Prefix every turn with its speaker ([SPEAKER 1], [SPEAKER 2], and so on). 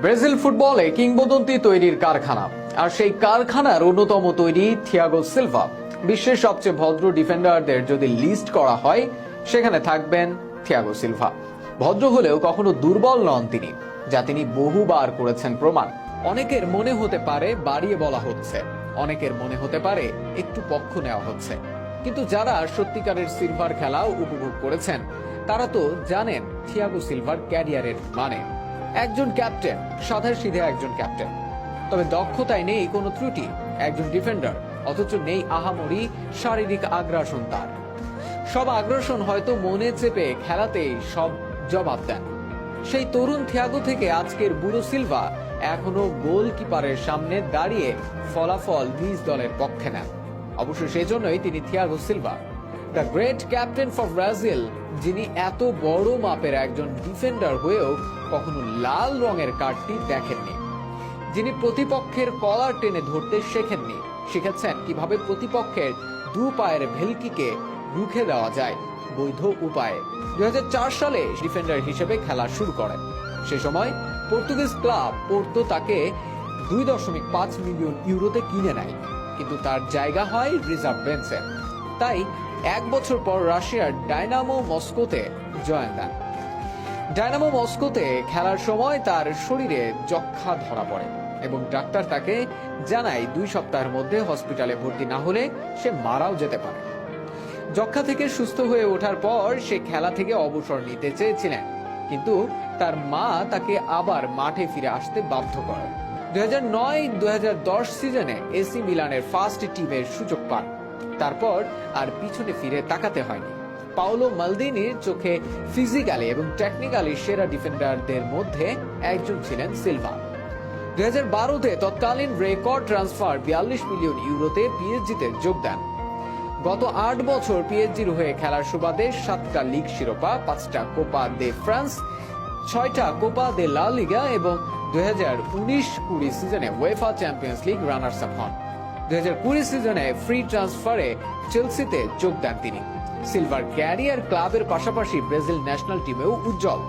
[SPEAKER 1] Brazil ফুটবলে কিংবদন্তি তৈরির কারখানা, আর সেই কারখানার অন্যতম তৈরি থিয়াগো সিলভা। বিশ্বের সবচেয়ে ভদ্র ডিফেন্ডারদের যদি লিস্ট করা হয়, সেখানে থাকবেন থিয়াগো সিলভা। ভদ্র হলেও কখনো দুর্বল নন তিনি, যা তিনি বহুবার করেছেন প্রমাণ। অনেকের মনে হতে পারে বাড়িয়ে বলা হচ্ছে, অনেকের মনে হতে পারে একটু পক্ষ নেওয়া হচ্ছে, কিন্তু যারা সত্যিকারের সিলভার খেলাও উপভোগ করেছেন তারা তো জানেন থিয়াগো সিলভার ক্যারিয়ারের মানে। একজন ক্যাপ্টেন, সাধাসিধে একজন ক্যাপ্টেন, তবে দক্ষতায় নেই কোনো ত্রুটি। একজন ডিফেন্ডার, অথচ নেই আহামরি শারীরিক আগ্রাসন তার। সব আগ্রাসন হয়তো মনে চেপে খেলাতেই সব জবাব দেন। সেই তরুণ থিয়াগো থেকে আজকের বুড়ো সিলভা এখনো গোলকিপারের সামনে দাঁড়িয়ে ফলাফল নিজ দলের পক্ষে নেন। অবশ্য সেজন্যই তিনি Thiago Silva, the great captain for Brazil, যিনি এত বড় মাপের একজন ডিফেন্ডার হয়েও কখনো লাল রঙের কার্ডটি দেখেননি, যিনি প্রতিপক্ষের কলার টেনে ধরতে শেখেননি, শিখেছেন কিভাবে প্রতিপক্ষের দু পায়ের ভেলকিকে রুখে দেওয়া যায় বৈধ উপায়ে। 2004 সালে ডিফেন্ডার হিসেবে খেলা শুরু করেন। সে সময় পর্তুগিজ ক্লাব পোর্তো তাকে 2.5 মিলিয়ন ইউরোতে কিনে নেয়, কিন্তু তার জায়গা হয় রিজার্ভ বেঞ্চে। তাই এক বছর পর রাশিয়ার ডায়নামো মস্কোতে জয়েন দেন। ডায়নামো মস্কোতে খেলার সময় তার শরীরে যক্ষা ধরা পড়ে এবং ডাক্তার তাকে জানায় 2 সপ্তাহের মধ্যে হসপিটালে ভর্তি না হলে সে মারাও যেতে পারে। যক্ষা থেকে সুস্থ হয়ে ওঠার পর সে খেলা থেকে অবসর নিতে চেয়েছিলেন, কিন্তু তার মা তাকে আবার মাঠে ফিরে আসতে বাধ্য করে। 2009-2010 সিজনে এসি মিলানের ফার্স্ট টিমের সুযোগ পান। তারপর আর পিছনে ফিরে তাকাতে হয়নি। পাওলো মালদিনির চোখে ফিজিক্যালি এবং টেকনিক্যালি সেরা ডিফেন্ডারদের মধ্যে একজন ছিলেন সিলভা। 2012-তে তৎকালীন রেকর্ড ট্রান্সফার 42 মিলিয়ন ইউরোতে পিএসজিতে যোগ দেন। গত 8 বছর পিএসজির হয়ে খেলার সুবাদে 7টা লিগ শিরোপা, 5টা কোপা দে ফ্রান্স, 6টা কোপা দে লা লিগা এবং 2019-20 সিজনে UEFA champions league runners up হন। 2020 সিজনে ফ্রি ট্রান্সফারে চেলসিতে যোগ দেন তিনি। সিলভার ক্যারিয়ার ক্লাবের পাশাপাশি ব্রাজিল ন্যাশনাল টিমেও উজ্জ্বল।